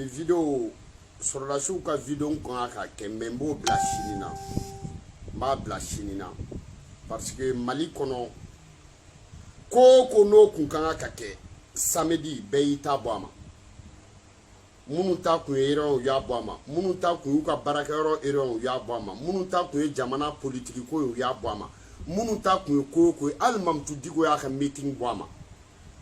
bi vidéo sɔrɔdasiw ka vidéo kan ka kɛ mais n b'o bila sini na n b'a bila sini na parce que Mali kɔnɔ ko ko n'o kun kan ka kɛ samedi bɛɛ y'i ta bɔ a ma minnu ta kun ye erreur u y'a bɔ a ma minnu ta kun y'u ka baarakɛyɔrɔ erreur u y'a bɔ a ma minnu ta kun ye jamana politique ko ye u y'a bɔ a ma minnu ta kun ye ko ye hali Mamutu Diko y'a ka meeting bɔ a ma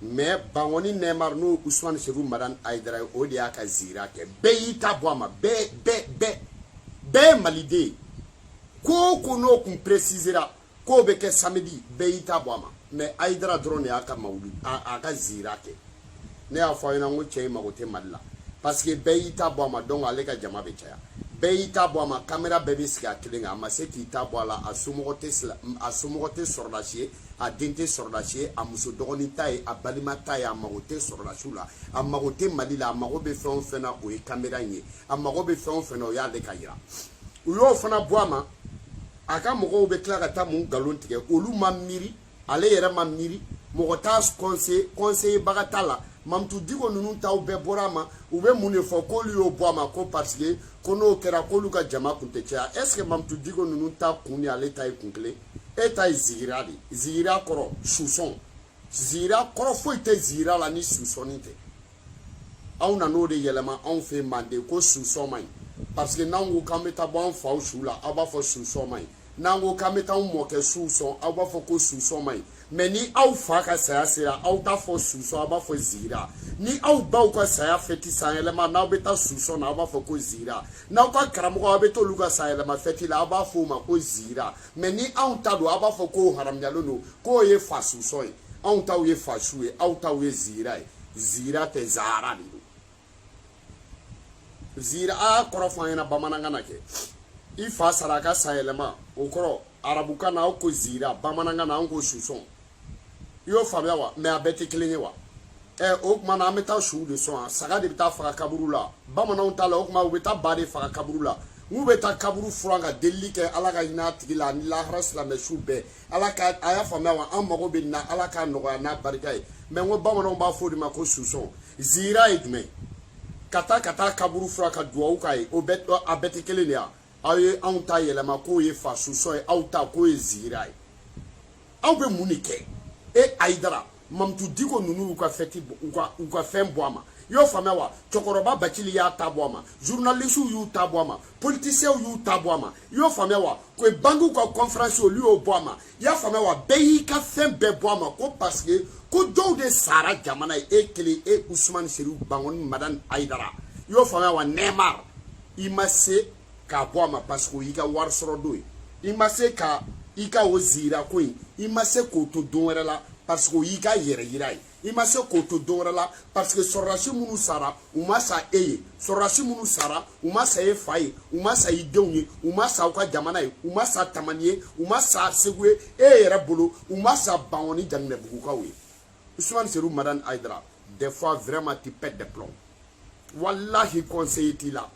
mais Bangoni Neymar n'o Ousmane Serifou Madane Aïdara o de y'a ka zira kɛ bɛɛ y'i ta bɔ a ma bɛɛ ye maliden ye ko ko n'o kun précisera k'o bɛ kɛ samedi bɛɛ y'i ta bɔ a ma mais Aïdara dɔrɔn de y'a ka mawulu a ka zira kɛ ne y'a fɔ a ɲɛna n ko cɛ in mago tɛ Mali la parce que bɛɛ y'i ta bɔ a ma donc ale ka jama bɛ caya bɛɛ y'i ta bɔ a ma caméra bɛɛ bɛ sigi a kelen kan a ma se k'i ta bɔ a la a somɔgɔ tɛ sɔrɔdasi ye a den tɛ sɔrɔdasi ye a muso dɔgɔnin ta ye a balima ta ye a mago tɛ sɔrɔdasiw la a mago tɛ Mali la a mago bɛ fɛn o fɛn na o ye caméra in ye a mago bɛ fɛn o fɛn na o y'ale ka yira u y'o fana bɔ a ma a ka mɔgɔw bɛ tila ka taa mun nkalon tigɛ olu ma miiri ale yɛrɛ ma miiri mɔgɔ t'a conseiller baga t'a la Mamutu Diko ninnu taw bɛɛ bɔra a ma u bɛ mun de fɔ k'olu y'o bɔ a ma ko parce que ko n'o kɛra k'olu ka jama kun tɛ caya est ce que Mamutu Diko ninnu ta kun ni ale ta ye kun kelen e ta ye zigira de zigira kɔrɔ susɔn zigira kɔrɔ foyi tɛ zigira la ni susɔnni tɛ aw nan'o de yɛlɛma anw fɛ Manden ko susɔn man ɲi parce que n'an ko k'an bɛ taa bɔ an faw su la aw b'a fɔ susɔn man ɲi n'an ko k'an bɛ taa anw mɔkɛ suw sɔn aw b'a fɔ ko susɔn man ɲi mais ni aw fa ka saya sera aw t'a fɔ susɔn aw b'a fɔ zigira ni aw baw ka saya fɛti san yɛlɛma n'aw bɛ taa susɔn na aw b'a fɔ ko zigira n'aw ka karamɔgɔ aw bɛ t'olu ka san yɛlɛma fɛti la aw b'a fɔ o ma ko zigira mais ni anw ta don aw b'a fɔ k'o haramuyalen don k'o ye fa susɔn ye anw taw ye fa su ye aw taw ye zigira ye zigira tɛ zahara de don zigira a y'a kɔrɔ fɔ an ɲɛna bamanankan na kɛ i fa sara a ka san yɛlɛma o kɔrɔ arabukan na aw ko zigira bamanankan na an ko susɔn i y'o faamuya wa mais a bɛɛ tɛ kelen ye wa o tuma na an bɛ taa suw de sɔn saga de bɛ taa faga kaburu la bamananw ta la o tuma u bɛ taa ba de faga kaburu la n'u bɛ taa kaburu furan ka delili kɛ ala ka hinɛ a tigi la ani lahara silamɛsu bɛɛ ala ka a y'a faamuya wa an mago bɛ nin na ala k'a nɔgɔya n'a barika ye mais n ko bamananw b'a fɔ o de ma ko susɔn zigira ye jumɛn ka taa kaburu furan ka dugawu k'a ye o bɛɛ a bɛɛ tɛ kelen de ya aw ye anw ta yɛlɛma k'o ye fa susɔn ye aw ta k'o ye zigira ye aw bɛ mun de kɛ Aïdara Mamutu Diko ninnu y'u ka fɛti u ka fɛn bɔ a ma i y'o faamuya wa cɛkɔrɔba Bacili y'a ta bɔ a ma journalistes y'u ta bɔ a ma politiciens y'u ta bɔ a ma i y'o faamuya wa ko banques ka conférence olu y'o bɔ a ma i y'a faamuya wa bɛɛ y'i ka fɛn bɛɛ bɔ a ma ko parce que ko dɔw de sara jamana ye e kelen e Ousmane Serifou Bangoni Madane Aïdara i y'o faamuya wa Neymar i ma se k'a bɔ a ma parce que o y'i ka wari sɔrɔ don ye i ma se ka i ka o zira ko in i ma se k'o to don wɛrɛ la parce que o y'i ka yɛrɛ yira ye i ma se k'o to don wɛrɛ la parce que sɔrɔdasi minnu sara u ma sa e ye sɔrɔdasi minnu sara u ma sa e fa ye u ma sa i denw ye u ma sa aw ka jamana ye u ma sa Tamani ye u ma sa Segu ye e yɛrɛ bolo u ma sa Bangoni Janginɛbugukaw ye Ousmane Serifou Madane Aïdara des fois vraiment tu pètes des plombs wallahi conseiller t'i la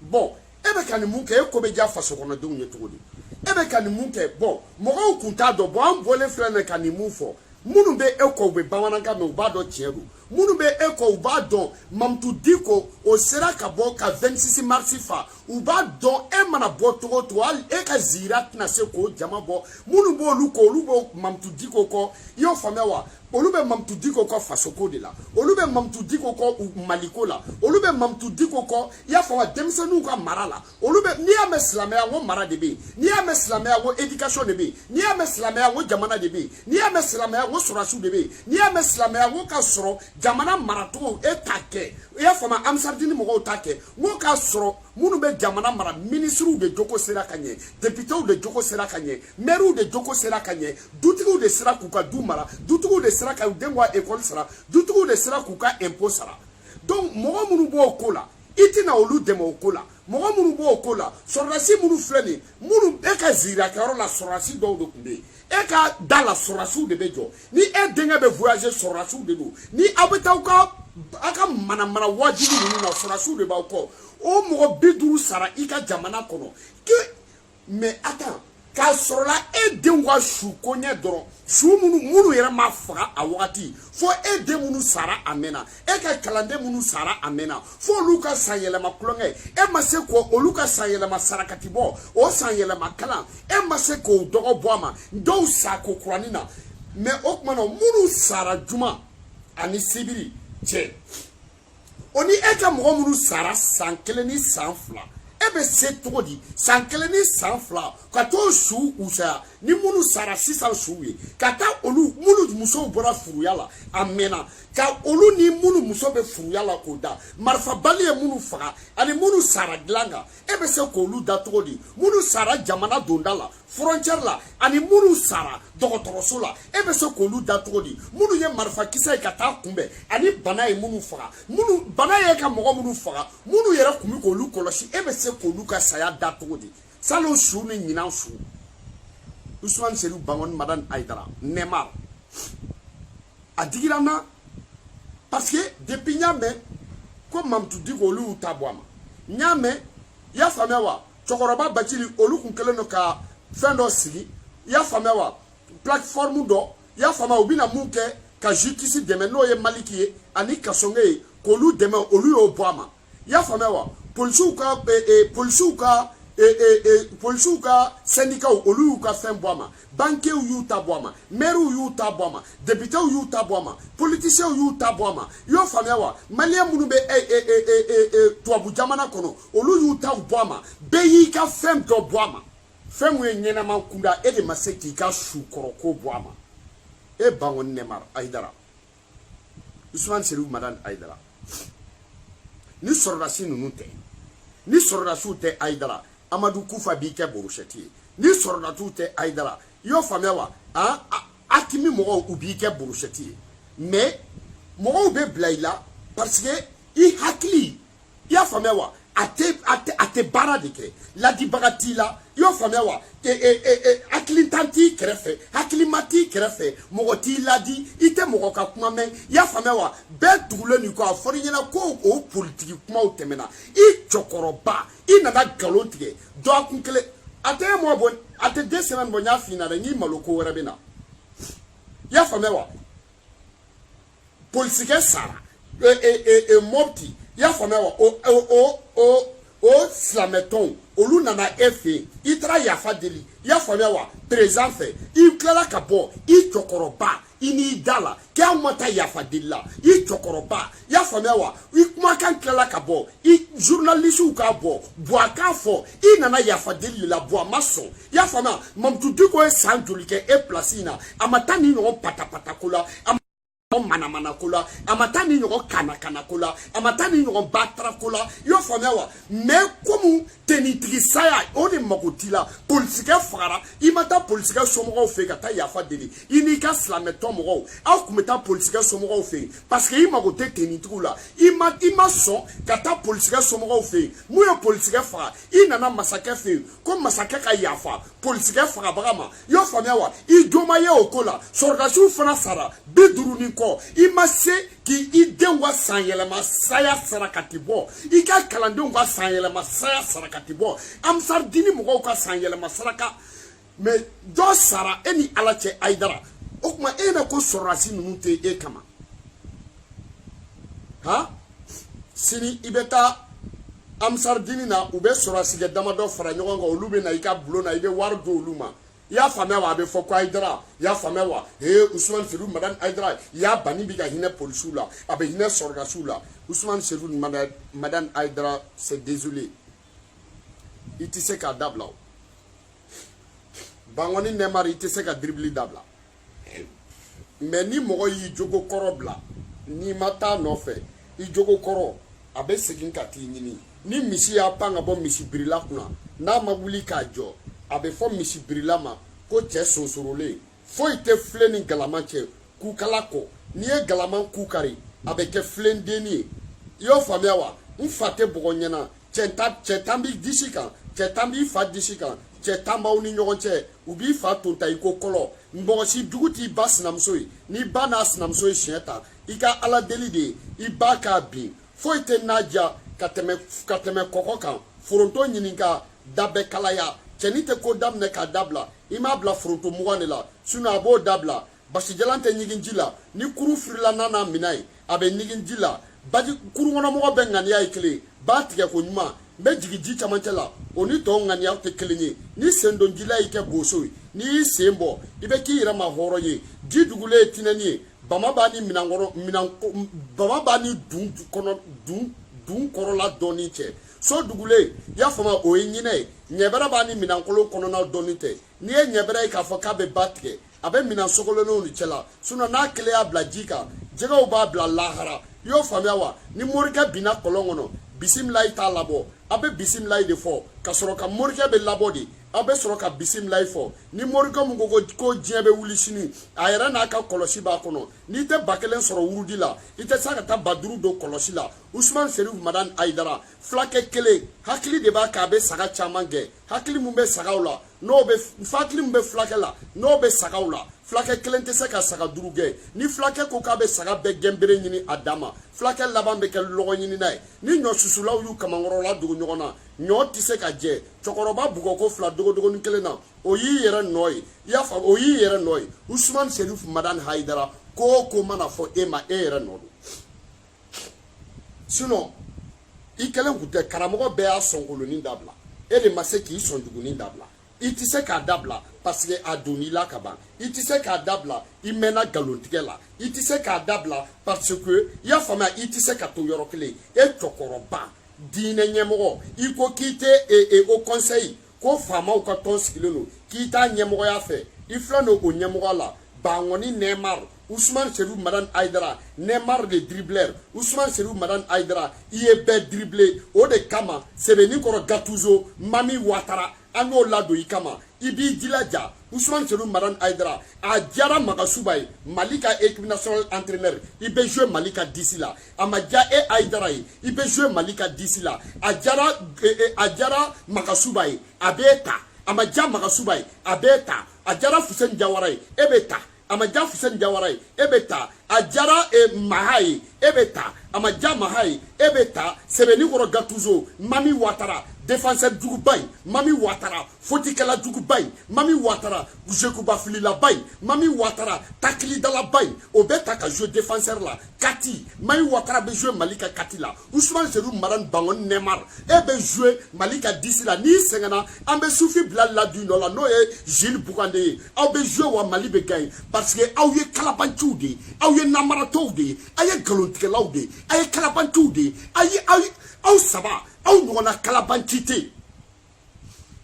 bon e bɛ ka nin mun kɛ e ko bɛ diya faso kɔnɔdenw ye cogo di e bɛ ka nin mun kɛ bon mɔgɔw kun t'a dɔn bon an bɔlen filɛ nin ka nin mun fɔ minnu bɛ e kɔ u bɛ bamanankan mɛn u b'a dɔn tiɲɛ don minnu bɛ e kɔ u b'a dɔn Mamutu Diko o sera ka bɔ ka 26 mars fa u b'a dɔn e mana bɔ cogo o cogo hali e ka zigira tɛna se k'o jama bɔ minnu b'olu kɔ olu b'o Mamutu Diko kɔ i y'o faamuya wa olu bɛ Mamutu Diko kɔ fasoko de la olu bɛ Mamutu Diko kɔ maliko la olu bɛ Mamutu Diko kɔ i y'a fɔ wa denmisɛnninw ka mara la olu bɛ n'i y'a mɛn silamɛya n ko mara de bɛ yen n'i y'a mɛn silamɛya n ko éducation de bɛ yen n'i y'a mɛn silamɛya n ko jamana de bɛ yen n'i y'a mɛn silamɛya n ko sɔrɔdasiw de bɛ yen n'i y'a mɛn silamɛya n ko ka sɔrɔ jamana maracogo e t'a kɛ i y'a faamuya Amsaridini mɔgɔw t'a kɛ n ko k'a sɔrɔ minnu bɛ jamana mara ministres de jogo sera ka ɲɛ députés de jogo sera ka ɲɛ maires de jogo sera ka ɲɛ dutigiw de sera k'u ka du mara dutigiw de sera ka u denw ka école sara dutigiw de sera k'u ka impôt sara donc mɔgɔ minnu b'o ko la i tɛna olu dɛmɛ o ko la mɔgɔ minnu b'o ko la sɔrɔdasi minnu filɛ nin minnu e ka ziirakɛyɔrɔ la sɔrɔdasi dɔw de tun bɛ yen e ka da la sɔrɔdasiw de bɛ jɔ ni e denkɛ bɛ voyager sɔrɔdasiw de don ni aw bɛ taa aw ka mana wajibi ninnu na sɔrɔdasiw de b'aw kɔ o mɔgɔ 50 sara i ka jamana kɔnɔ mais attends k'a sɔrɔ la e denw ka su koɲɛ dɔrɔn su minnu yɛrɛ ma faga a wagati fo e den minnu sara a mɛnna e ka kalanden minnu sara a mɛnna fo olu ka san yɛlɛma kulonkɛ e ma se ko olu ka san yɛlɛma sarakati bɔ o san yɛlɛma kalan e ma se k'o dɔgɔ bɔ a ma dɔw sa ko kurani na mais o tuma na minnu sara juma ani sibiri cɛ o ni e ka mɔgɔ minnu sara san 1 ni san 2 e bɛ se cogo di san 1 ni san 2 ka t'o su usaya ni minnu sara sisan su ye ka taa olu minnu musow bɔra furuya la a mɛnna ka olu ni minnu muso bɛ furuya la k'o da marifabali ye minnu faga ani minnu sara dilan kan e bɛ se k'olu da cogo di minnu sara jamana donda la frontière la ani minnu sara dɔgɔtɔrɔso la e bɛ se k'olu da cogo di minnu ye marifakisɛ ye ka taa kunbɛn ani bana ye minnu faga minnu bana ye ka mɔgɔ minnu faga minnu yɛrɛ kun bɛ k'olu kɔlɔsi e bɛ se k'olu ka saya da cogo di salon su ni ɲinan su Ousmane Serou Bangoni Madane Aïdara Neymar a digira n na parce que depuis n y'a mɛn ko Mamutu Diko olu y'u ta bɔ a ma n y'a mɛn i y'a faamuya wa cɛkɔrɔba Bacili olu kun kɛlen don ka fɛn dɔ sigi i y'a faamuya wa plateforme dɔ i y'a faamuya u bɛna mun kɛ ka justice dɛmɛ n'o ye Maliki ye ani Kasonge ye k'olu dɛmɛ olu y'o bɔ a ma i y'a faamuya wa policiers ka syndicat olu y'u ka fɛn bɔ a ma banquiers y'u ta bɔ a ma maires y'u ta bɔ a ma députés y'u ta bɔ a ma politiciens y'u ta bɔ a ma i y'o faamuya wa maliyɛn minnu bɛ tubabu jamana kɔnɔ olu y'u ta bɔ a ma bɛɛ y'i ka fɛn dɔ bɔ a ma fɛn min ye ɲɛnama kunda e de ma se k'i ka su kɔrɔ ko bɔ a ma e Bangoni Neymar Aïdara Ousmane Serou Madane Aïdara ni sɔrɔdasi ninnu tɛ ni sɔrɔdasiw tɛ Aïdara Amadou Koufa b'i kɛ borosɛti ye ni sɔrɔdasiw tɛ Aïdara i y'o faamuya wa Hakimi mɔgɔw u b'i kɛ borosɛti ye mais mɔgɔw bɛ bila i la parce que i hakili i y'a faamuya wa a tɛ baara de kɛ ladibaga t'i la i y'o faamuya wa hakilitan t'i kɛrɛfɛ hakilima t'i kɛrɛfɛ mɔgɔ t'i ladi i tɛ mɔgɔ ka kuma mɛn i y'a faamuya wa bɛɛ tugulen nin kɔ a fɔra i ɲɛna ko o politiki kumaw tɛmɛna i cɛkɔrɔba i nana nkalon tigɛ dɔgɔkun kelen a tɛ e mɔ bɔ a tɛ 2 semaines bɔ n y'a f'i ɲɛna dɛ n'i malo ko wɛrɛ bɛ na i y'a faamuya wa polisikɛ sara Mopti i y'a faamuya wa o silamɛtɔnw olu nana e fɛ yen i taara yafa deli i y'a faamuya wa président fɛ i tilala ka bɔ i cɛkɔrɔba i n'i da la k'an ma taa yafa deli la i cɛkɔrɔba i y'a faamuya wa i kumakan tilala ka bɔ i journalistes k'a bɔ a k'a fɔ i nana yafa deli la a ma sɔn i y'a faamuya Mamutu Diko ye san joli kɛ e place in na a ma taa ni ɲɔgɔn patapata ko la manamana ko la a ma taa ni ɲɔgɔn kana ko la a ma taa ni ɲɔgɔn batara ko la i y'o faamuya wa mais comme tenitigi saya o de mago t'i la polisikɛ fagara i ma taa polisikɛ somɔgɔw fɛ ka taa yafa deli i n'i ka silamɛtɔ mɔgɔw aw kun bɛ taa polisikɛ somɔgɔw fɛ parce que i mago tɛ tenitigiw la i ma sɔn ka taa polisikɛ somɔgɔw fɛ mun ye polisikɛ faga i nana masakɛ fɛ ko masakɛ ka yafa polisikɛ fagabaga ma i y'o faamuya wa i joma ye o ko la sɔrɔdasiw fana sara 50 ni kɔ i ma se k'i denw ka san yɛlɛma saya sarakati bɔ i ka kalandenw ka san yɛlɛma saya sarakati bɔ Amsardini mɔgɔw ka san yɛlɛma saraka mais dɔ sara e ni Ala cɛ Aïdara o kuma e na ko sɔrɔdasi ninnu tɛ e kama sini i bɛ taa Amsardini na u bɛ sɔrɔdasikɛ damadɔ fara ɲɔgɔn kan olu bɛ na i ka bulon na i bɛ wari di olu ma i y'a faamuya wa a bɛ fɔ ko Aïdara i y'a faamuya wa Ousmane Serou Madane Aïdara i y'a bani bi ka hinɛ polisiw la a bɛ hinɛ sɔrɔdasiw la Ousmane Serou Madane Aïdara c'est désolé i tɛ se k'a dabila o Bangoni Neymar i tɛ se ka dribili dabila mais ni mɔgɔ y'i jogo kɔrɔ bila n'i ma taa nɔfɛ i jogo kɔrɔ a bɛ segin ka t'i ɲini ni misi y'a pan ka bɔ misibirila kunna n'a ma wuli k'a jɔ a bɛ fɔ misibirila ma ko cɛ sonsorolen foyi tɛ filen ni galama cɛ kukala kɔ n'i ye galama ku kari a bɛ kɛ filen denni ye i y'o faamuya wa n fa tɛ bɔgɔ ɲɛna cɛ tan b'i disi kan cɛ tan b'i fa disi kan cɛ tan b'aw ni ɲɔgɔn cɛ u b'i fa tonta i ko kɔlɔ mɔgɔ si jugu t'i ba sinamuso ye n'i ba n'a sinamuso ye siɲɛ ta i ka ala deli de ye i ba k'a bin foyi tɛ n'a ja ka tɛmɛ kɔkɔ kan foronto ɲininka da bɛ kalaya cɛni tɛ ko daminɛ k'a dabila i m'a bila foronto mugan de la sinon a b'o dabila basi jalan tɛ ɲigin ji la ni kuru firila n'a n'a minɛ ye a bɛ ɲigin ji la baji kuru kɔnɔmɔgɔ bɛ ŋaniya ye kelen b'a tigɛ ko ɲuman n bɛ jigin ji camancɛ la o ni tɔw ŋaniya tɛ kelen ye ni sen don ji la y'i kɛ boso ye n'i y'i sen bɔ i bɛ k'i yɛrɛ ma hɔrɔn ye ji dugulen ye tinɛni ye bama b'a ni bama b'a ni dun kɔrɔla dɔɔni cɛ so dugulen i y'a faamu o ye ɲinɛ ye ɲɛbɛrɛ b'a ni minɛnkolon kɔnɔna dɔɔni tɛ n'i ye ɲɛbɛrɛ ye k'a fɔ k'a bɛ ba tigɛ a bɛ minɛn sogolonenw ni cɛ la sinon n'a kelen y'a bila ji kan jɛgɛw b'a bila lahara i y'o faamuya wa ni morikɛ binna kɔlɔn kɔnɔ bisimilayi t'a labɔ a bɛ bisimilayi de fɔ ka sɔrɔ ka morikɛ bɛ labɔ de a bɛ sɔrɔ ka bisimilayi fɔ ni morikɛ mun ko diɲɛ bɛ wuli sini a yɛrɛ n'a ka kɔlɔsi b'a kɔnɔ n'i tɛ ba kelen sɔrɔ wurudi la i tɛ se ka taa ba duuru don kɔlɔsi la Usman Serif Madan Aidara fulakɛ kelen hakili de b'a k'a bɛ saga caman gɛn hakili mun bɛ sagaw la n'o bɛ hakili mun bɛ fulakɛ la n'o bɛ sagaw la fulakɛ kelen tɛ se ka saga duuru gɛn ni fulakɛ ko k'a bɛ saga bɛɛ gɛn bere ɲini a dan ma fulakɛ laban bɛ kɛ lɔgɔ ɲini n'a ye ni ɲɔ susulaw y'u kamankɔrɔla dogo ɲɔgɔn na ɲɔ tɛ se ka jɛ cɛkɔrɔba bugɔko fila dogodogonin kelen na o y'i yɛrɛ nɔ ye i y'a faamu o y'i yɛrɛ nɔ ye Usman Serif Madan Aidara ko ko mana fɔ e ma e yɛrɛ nɔ don sinon i kɛlen kun tɛ karamɔgɔ bɛɛ y'a sɔnkolonin dabila e de ma se k'i sɔnjugunin dabila i tɛ se k'a dabila parce que a donn'i la ka ban i tɛ se k'a dabila i mɛnna nkalontigɛ la i tɛ se k'a dabila parce que i y'a faamuya i tɛ se ka to yɔrɔ kelen e cɛkɔrɔba diinɛ ɲɛmɔgɔ i ko k'i tɛ au conseil ko faamaw ka tɔn sigilen don k'i t'a ɲɛmɔgɔya fɛ i filɛ n'o ɲɛmɔgɔ la Bangoni Neymar Usman Serif Madan Aidara Neymar de dribbleur Usman Serif Madan Aidara i ye bɛɛ dribblé o de kama Sɛbɛnnikɔrɔ Gattuso Mami Ouattara an y'o ladon i kama i b'i jilaja Usman Serif Madan Aidara a diyara Magasuba ye Mali ka équipe nationale entraîneur i bɛ jouer Mali ka 10 la a ma diya e Aidara ye i bɛ jouer Mali ka 10 la a diyara Magasuba ye a b'e ta a ma diya Magasuba ye a b'e ta a diyara Fuseni Jawara ye e bɛ ta a ma diya Fuseni Jawara ye e bɛ ta a diyara Maha ye e bɛ ta a ma diya Maha ye e bɛ ta Sɛbɛnnikɔrɔ Gattuso Mami Ouattara défenseur juguba in Mami Ouattara fotikɛla juguba in Mami Ouattara jekubafililaba in Mami Ouattara takilidalaba in o bɛ ta ka jouer défenseur la kati Mami Ouattara bɛ jouer Mali ka kati la Usman Serif Madan Bangoni Neymar e bɛ jouer Mali ka 10 la n'i sɛgɛnna an bɛ Sufi Bilali ladon dɔ la n'o ye Jules Bugande ye aw bɛ jouer wa Mali bɛ gagner parce que aw ye kalabanciw de ye aw ye namaratɔw de ye a ye nkalontigɛlaw de ye a ye kalabanciw de ye aw saba aw ɲɔgɔnna kalabanci tɛ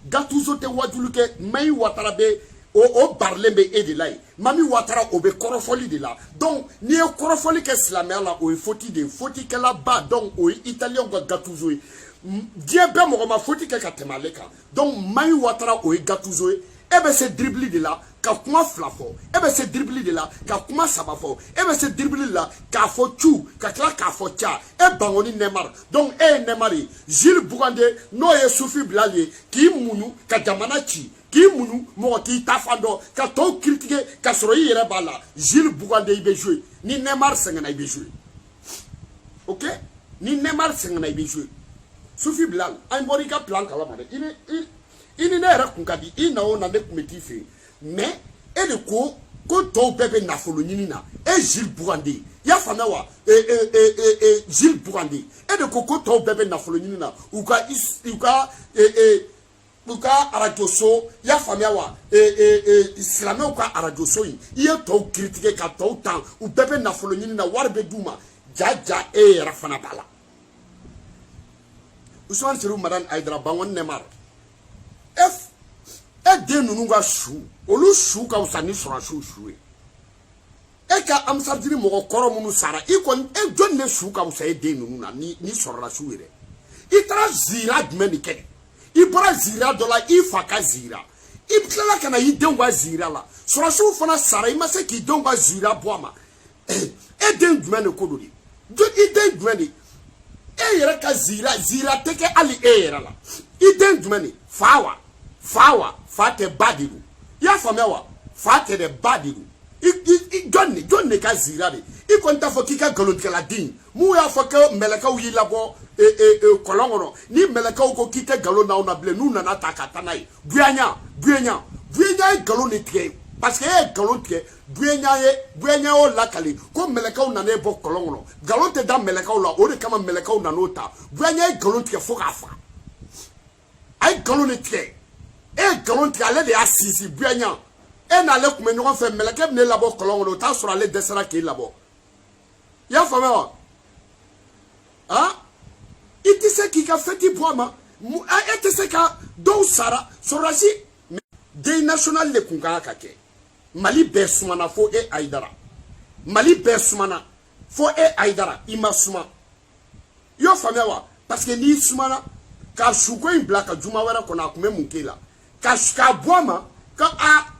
Gattuso tɛ wajulu kɛ Mami Ouattara bɛ o barilen bɛ e de la ye Mami Ouattara o bɛ kɔrɔfɔli de la donc n'i ye kɔrɔfɔli kɛ silamɛya la o ye faute de ye fautikɛla ba donc o ye italien ka Gattuso ye diɲɛ bɛɛ mɔgɔ ma faute kɛ ka tɛmɛ ale kan donc Mami Ouattara o ye Gattuso ye e bɛ se dribble de la ka kuma fila fɔ e bɛ se dribble de la ka kuma saba fɔ e bɛ se dribble de la k'a fɔ cu ka tila k'a fɔ ca e Bangoni Neymar donc e ye Neymar ye Jules Bugande n'o ye Sufi Bilali ye k'i muɲu ka jamana ci k'i muɲu mɔgɔ k'i ta fan dɔn ka tɔw critiquer ka sɔrɔ i yɛrɛ b'a la Jules Bugande i bɛ jouer ni Neymar sɛgɛnna i bɛ jouer ok ni Neymar sɛgɛnna i bɛ jouer Sufi Bilali an bɔra i ka plan kalama dɛ i ni ne yɛrɛ kun ka di i na o na ne kun bɛ t'i fɛ yen mais e de ko tɔw bɛɛ bɛ nafolo ɲini na e Jules Bugande i y'a faamuya wa Jules Bugande e de ko tɔw bɛɛ bɛ nafolo ɲini na u ka radio so i y'a faamuya wa silamɛw ka radio so in i ye tɔw critiquer ka tɔw tan u bɛɛ bɛ nafolo ɲini na wari bɛ d'u ma ja e yɛrɛ fana b'a la Usman Serif Madan Aidara Bangoni Neymar e den ninnu ka su olu su ka fisa ni sɔrɔsiw su ye e ka amsadiri mɔgɔ kɔrɔ minnu sara i kɔni e jɔn de su ka fisa e den ninnu na ni sɔrɔsiw yɛrɛ i taara zira jumɛn de kɛ i bɔra zira dɔ la i fa ka zira i tilala ka na i denw ka zira la sɔrɔsiw fana sara i ma se k'i denw ka zira bɔ a ma e den jumɛn de ko do de i den jumɛn de e yɛrɛ ka zira tɛ kɛ hali e yɛrɛ la i den jumɛn de fa wa fa tɛ ba de don i y'a faamuya wa fa tɛ dɛ ba de don John ne ka zira de I konta fo kika galontikala din mu ya fo ke melekaw yi labo kolongono ni melekaw ko kite galon na ona ble nu nana ta katanai buenya galon ne tie parce que galon tie buenya o lakali ko melekaw na ne bo kolongono galon te da melekaw la o de kama melekaw na nota buenya galon tie fo ka fa ay galon ne tie galon tie ale de asisi buenya na le kuma ñogon fe meleke ne labo kolongo ta sura le desera ki labo ya fama wa iti se ki ka feti boama iti se ka do sara sorasi de national le kunga ka ke Mali be sumana fo Aidara Mali be sumana fo Aidara ima suma yo fama wa parce que ni sumana ka shuko in blaka juma wera kona kume munkela ka boama ka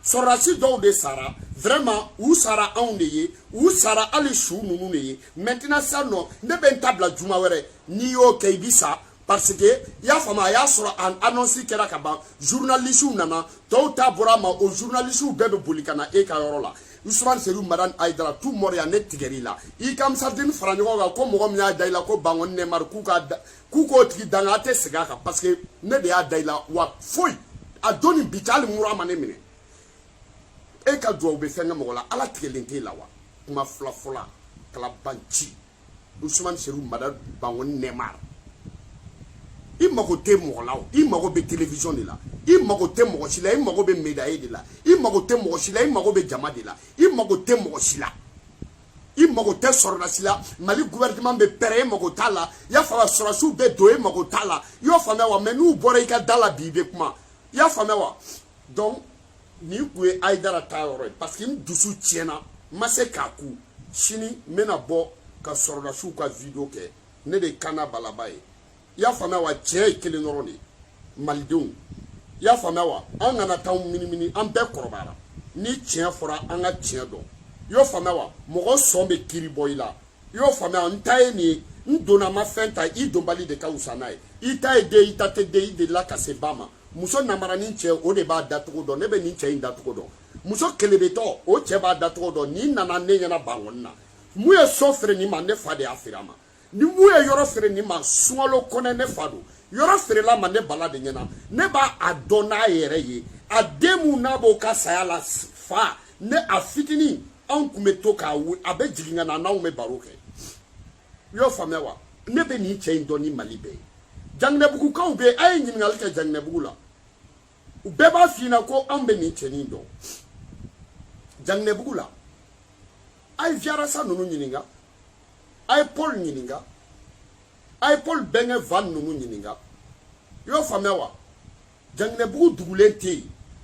sorasi do de sara vraiment ou sara ondeye ou sara ali chou nunu neye maintenant ça non ne ben table juma were ni o keibisa parce que ya fama ya sura an annonce kera kaba journaliste nana to ta borama o journaliste bebe bolikana e ka yorola Ousmane Serou Madan Aidara tout mort ya net tigerila I kam sardine franyo ga ko mo mnya daila ko bangon ne mar ku ko tigi danga te sega ka parce que ne de ya daila wa foi a doni bital murama ne mine e ka do be fenga mola ala tigelente la wa kuma fla kala banchi Ousmane Serou Madan bangon Neymar I mago te mola I mago be télévision de la I mago te mogo sila I mago be médaille de la I mago te mogo sila I mago be jama de la I mago te mogo sila I mago te sorna sila Mali gouvernement be pere mago tala ya fa sorasu be do mago tala yo fa wa menu bore ka dala bibe kuma ya fa wa donc ni kwe Aidara Traoré parce que dusu tiena mase kaku chini mena bo ka sorna su ka video ke ne de kana balabaye ya fama wa che kele noroni maldun ya fama wa an ngana taw mini an be korobara ni che fora an ga che do yo fama wa mo sombe kiri boyla yo fama ntaye ni ndona ma fenta I dombali de ka usanaye ita de itate de la kasebama muso namara ni che o de ba datugo do ne be ni che indatugo do muso kelebeto o che ba datugo do ni nana ne nyana bangonna mu ye sofre ni ma ne fa de afirama ni mu ye yoro fere ni ma sualo kone ne fado yoro fere la ma ne bala de nyana ne ba adona yere ye ademu na bo ka sayala fa ne afitini an kumeto ka abe jiginga na na ume baroke yo famewa ne be ni che indoni malibe jangne buku ka ube ay nyingal ke jangne buku la ube ba fina ko ambe ni che ni do jangne buku la ay viara sa nunu nyininga ay Paul nyininga ay Paul benge van nunu nyininga yo famewa jangne buku dugulente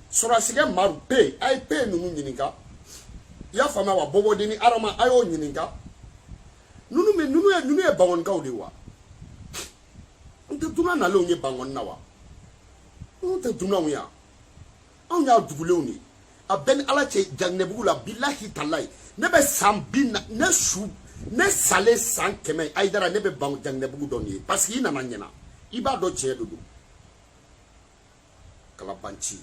sura sige maru pe ay pe nunu nyininga ya famewa bobo deni arama ayo nyininga nunu e bangon ka odewa nte duna na le onye bangon na wa nte duna unya anya dugulewni aben ala che jangne buku la billahi talai ne be sambina ne shu ne sale san keme Aidara ne be bang jangne bugu doni parce que ina manyena iba do che dudu kala banchi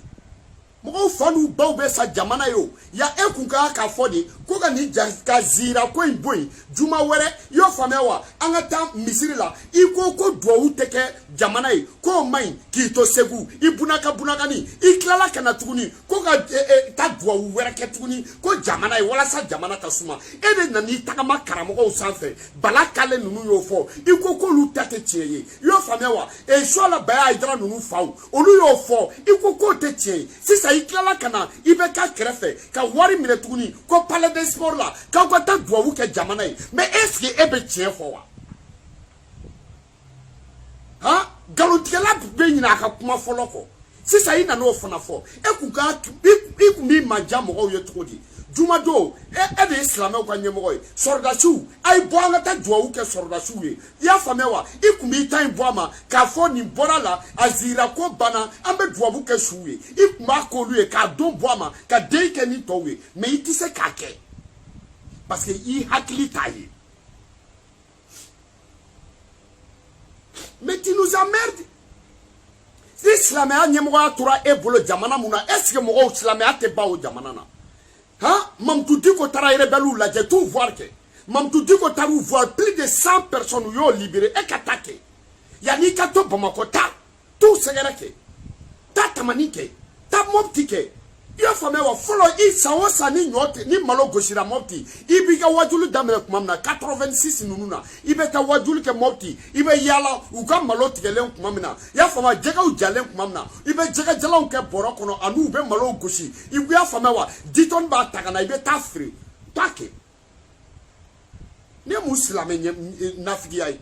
mo fanu baw be sa jamana yo ya ekunka ka fodi ko ga ni ka zira ko imboy juma were yo famewa anga ta misiri la iko ko do uteke jamana yi ko mai ki to segu ibunaka ni iklala kana tuguni ko ga ta do were ke tuguni ko jamana yi wala sa jamana ka suma ede na ni takama karamo ko sanfe balakale nunu yo fo iko ko lu tate tieye yo famewa e so la ba Aidara nunu fawo olu yo fo iko ko te tieye si iklala kana ibeka krefe ka wari mine tuguni ko palais des sports la ka ko ta duawu ke jamana yi mais est-ce que ebe tien fo wa galotikela be nyina ka kuma foloko si sa ina no fona fo ekuka ikumi majamo o yetodi juma do e de islam ko nyemo sordachu ay boanga ta duawu ke sordachu ye ya famewa ikumi tan boama ka fo ni borala azira ko bana ambe duawu ke shuwe ikuma ko lu e ka don boama ka de ke ni towe mais itise ka ke parce que i hakili taille mais tu nous emmerdes si islam a nyemo tora e bolo jamana muna est-ce que mo islam a te ba o jamana na Mamtou Diko tara rebelle la j'ai tout voir que. Mamtou Diko tara voir plus de 100 personnes yo libéré et qu'attaqué. Yani kato Bamako ta tout segereke. Ta tamanike. Ta moptike. Yo fame wa follow isa wosa ni nyote ni malo goshira mopti. Ibiga wajulu damene kumamna 86 nununa. Ibeka wajulu ke mopti. Ibe yala uka malo tigelen kumamna. Ya fama jega ujalen kumamna. Ibe jega jalan ke borokono anu ube malo goshi. Ibe ya fame wa diton ba takana ibe tafri. Take. Ni muslime nafigi ay.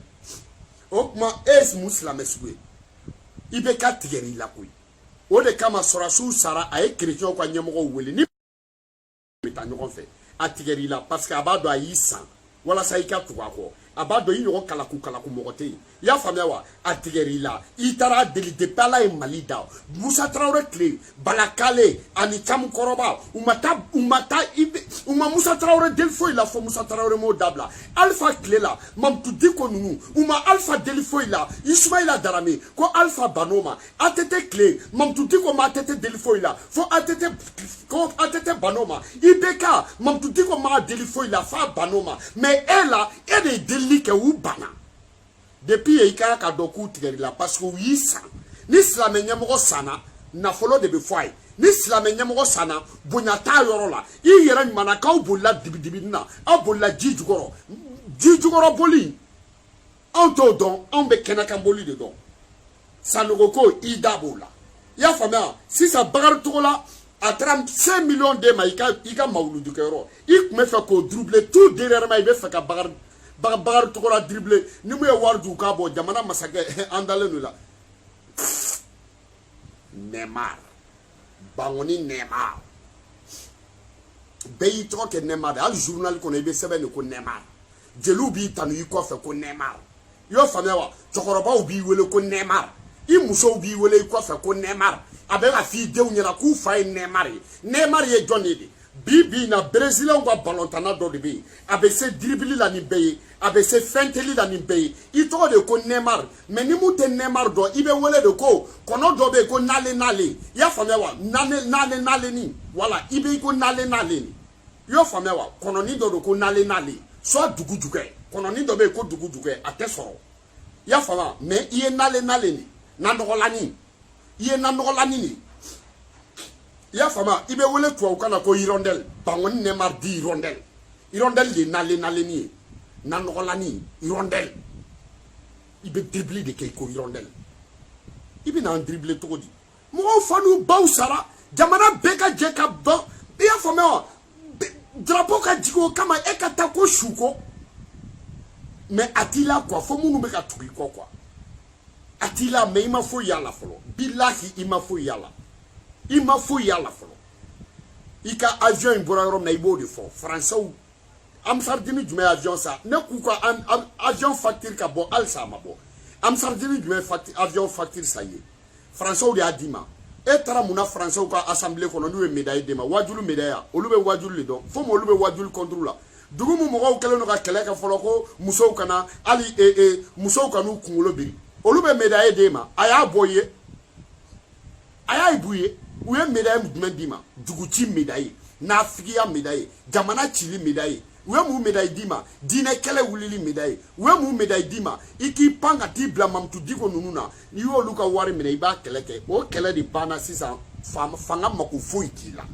Okma es muslime suwe. Ibe ka tigeri la kuy. O de kama sorasu sara ay chrétien kwa nyemogo wele ni meta nyogon fe atigeri la parce que abado ayisa wala saika tuwako abado yi nyogon kalaku mogote ya famia wa atigeri la itara deli de pala e malida Musa Traoré clé balakale ani cham koroba umata uma Musa Traoré delfo la fo Musa Traoré mo dabla alpha clé la mam tudi ko nunu uma alpha delfo la Ismaïla Darame ko alpha banoma atete clé mam tudi ko ma atete delfo la fo atete banoma ibeka mam tudi ko ma delfo la fa banoma mais elle est delique ou bana depuis ikara ka doku tigeri la parce que yisa ni slame nyamgo sana na folo de be foi ni slame nyamgo sana bunyata yoro la i yera mana ka obulla dibidibi na abolla jijugoro boli on to don on be kenaka boli de don sanogoko idabola ya famia si ça bagar to la à 35 millions de maïka ika mauludu kero ik me fait ko doubler tout derrière ma ibe fait ka bagar to la dribbler ni mu wardu ka bo jamana masake andale nula Neymar bangoni Neymar beyi to ke Neymar al journal ko ne be sebe ko Neymar jelu bi tanu yi ko fe ko Neymar yo famia wa chokoroba ubi wele ko Neymar i muso bi wele ko fe ko Neymar abeka fi dew nyina ku fa Neymar ye jonidi bibi na brésilien ko ballon do de bi abese dribble la ni beye abese fenteli la ni beye i to de ko Neymar mais ni mu te Neymar do ibe wele de ko kono do be ko nale ya famia wa nale ni wala ibe ko nale ni yo famia wa kono ni do ko nale so dugujuke kono ni do be ko dugujuke atesoro ya fama mais iye nale ni na ndolani iye na ndolani ni ya fama ibe wele to ukana ko irondel bangon Neymar di irondel li nale ni na ndolani irondel ibe dribbler de kay ko irondel ibe na dribbler to di mo fanu bausara jamana beka jeka ba ya fama drapeau ka jigo kama ekata ko shuko mais atila quoi fo munu be ka tuki quoi atila mais il m'a fou yalla folo billahi il m'a fou yalla folo ika avion imbora rom na ibo de fo français ou am sardini jume avion sa ne ku ko avion facture ka bo al sa ma bo am sardini jume facture avion facture sa ye français ou de adima e tara muna français ko assemblée ko no médaille de ma wajulu médaille olu be wajulu le don fo mo olu be wajulu contre la dugu mu mo kele no ka kele ka folo ko muso kana ali muso kanu kungulo biri olu be médaille de ma aya boye aya ibuye uye médaille mu dima dugu ci médaille na figiya médaille jamana chili médaille uye mu médaille dima dine kele wulili médaille uye mu médaille dima iki panga ti bla mamtu diko nununa ni yo luka wari médaille ba kele ke o kele di bana sisa fanga mako foyi ti la